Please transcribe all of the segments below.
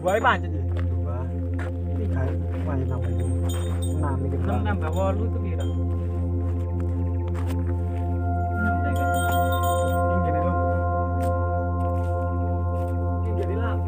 Dua pancen ya. Dua. Tiga. Wah, ya nambah itu. 6 iki. 6 nambah 8 itu piro? 6 tak kan? Tinggi nih lo. Tinggi di lam.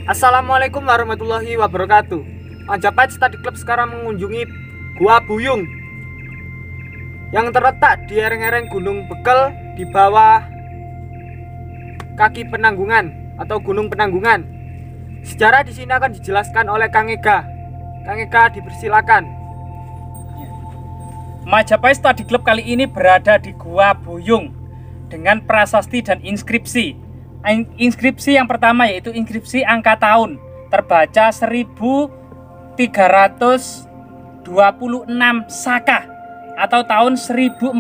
Assalamualaikum warahmatullahi wabarakatuh. Majapahit Study Club sekarang mengunjungi Gua Buyung yang terletak di lereng-lereng Gunung Bekel di bawah kaki Penanggungan atau Gunung Penanggungan. Sejarah di sini akan dijelaskan oleh Kang Ega. Kang Ega, dipersilakan. Majapahit Study Club kali ini berada di Gua Buyung dengan prasasti dan inskripsi. Inskripsi yang pertama yaitu inskripsi angka tahun terbaca 1326 Saka atau tahun 1404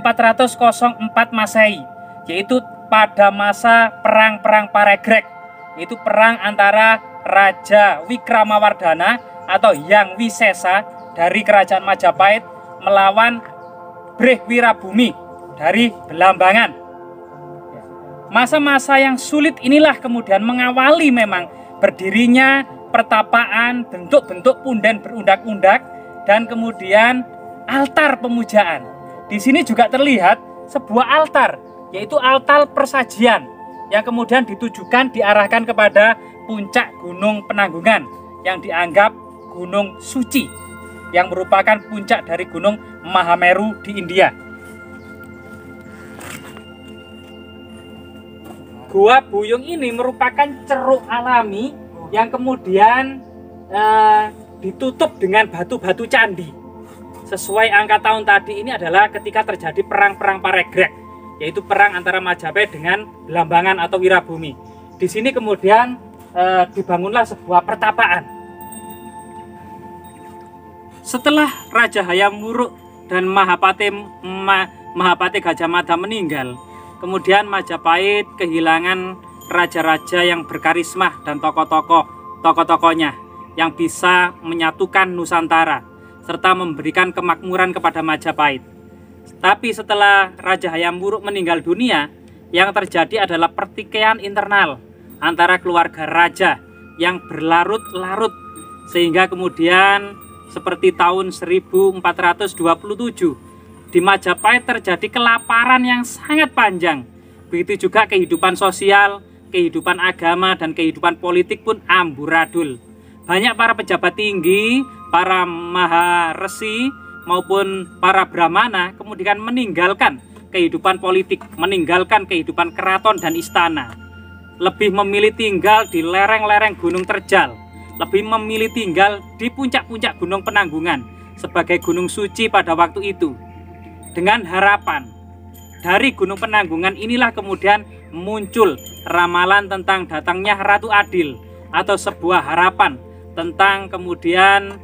Masehi, yaitu pada masa perang Paregreg, yaitu perang antara Raja Wikramawardhana atau Hyang Wisesa dari Kerajaan Majapahit melawan Breh Wirabumi dari Belambangan. Masa-masa yang sulit inilah kemudian mengawali memang berdirinya pertapaan, bentuk-bentuk punden berundak-undak, dan kemudian altar pemujaan. Di sini juga terlihat sebuah altar, yaitu altar persajian yang kemudian ditujukan diarahkan kepada puncak Gunung Penanggungan yang dianggap gunung suci, yang merupakan puncak dari Gunung Mahameru di India. Gua Buyung ini merupakan ceruk alami yang kemudian ditutup dengan batu-batu candi. Sesuai angka tahun tadi, ini adalah ketika terjadi perang Paregreg, yaitu perang antara Majapahit dengan Belambangan atau Wirabumi. Di sini kemudian dibangunlah sebuah pertapaan. Setelah Raja Hayam Wuruk dan Mahapati Gajah Mada meninggal, kemudian Majapahit kehilangan raja-raja yang berkarisma dan tokoh-tokohnya yang bisa menyatukan Nusantara serta memberikan kemakmuran kepada Majapahit. Tapi setelah Raja Hayam Wuruk meninggal dunia, yang terjadi adalah pertikaian internal antara keluarga raja yang berlarut-larut, sehingga kemudian seperti tahun 1427 di Majapahit terjadi kelaparan yang sangat panjang. Begitu juga kehidupan sosial, kehidupan agama, dan kehidupan politik pun amburadul. Banyak para pejabat tinggi, para maharesi maupun para brahmana kemudian meninggalkan kehidupan politik, meninggalkan kehidupan keraton dan istana. Lebih memilih tinggal di lereng-lereng Gunung Terjal, lebih memilih tinggal di puncak-puncak Gunung Penanggungan sebagai gunung suci pada waktu itu. Dengan harapan dari Gunung Penanggungan inilah kemudian muncul ramalan tentang datangnya Ratu Adil, atau sebuah harapan tentang kemudian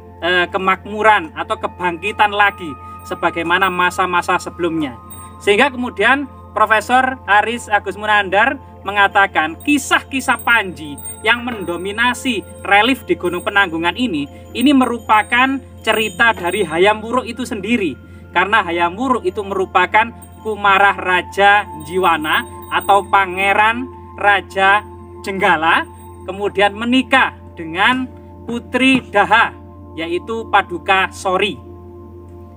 kemakmuran atau kebangkitan lagi sebagaimana masa-masa sebelumnya. Sehingga kemudian Profesor Aris Agus Munandar mengatakan kisah-kisah Panji yang mendominasi relief di Gunung Penanggungan ini merupakan cerita dari Hayam Wuruk itu sendiri. Karena Hayam Wuruk itu merupakan kumarah Raja Jiwana atau Pangeran Raja Jenggala, kemudian menikah dengan putri Daha, yaitu Paduka Sori.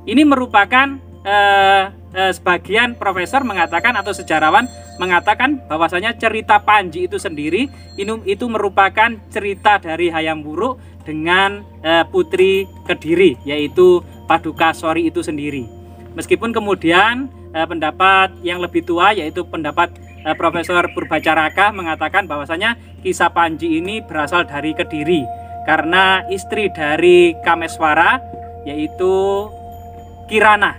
Ini merupakan sebagian profesor mengatakan atau sejarawan mengatakan bahwasanya cerita Panji itu sendiri itu merupakan cerita dari Hayam Wuruk dengan putri Kediri, yaitu Paduka Sori itu sendiri. Meskipun kemudian pendapat yang lebih tua, yaitu pendapat Profesor Purbacaraka, mengatakan bahwasanya kisah Panji ini berasal dari Kediri karena istri dari Kameswara, yaitu Kirana,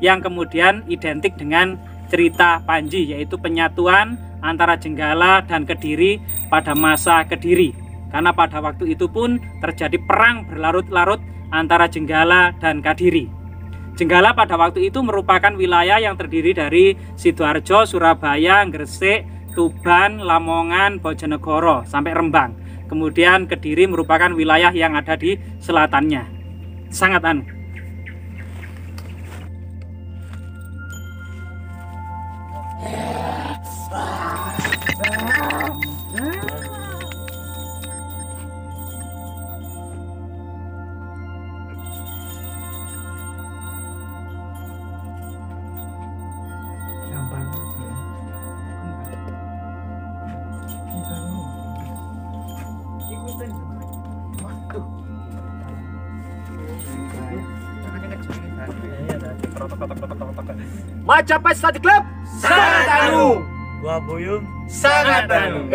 yang kemudian identik dengan cerita Panji, yaitu penyatuan antara Jenggala dan Kediri pada masa Kediri. Karena pada waktu itu pun terjadi perang berlarut-larut antara Jenggala dan Kediri. Jenggala pada waktu itu merupakan wilayah yang terdiri dari Sidoarjo, Surabaya, Gresik, Tuban, Lamongan, Bojonegoro sampai Rembang. Kemudian Kediri merupakan wilayah yang ada di selatannya. Sangat Majapahit Study Club sangat anu. Gua Buyung Sangat anu.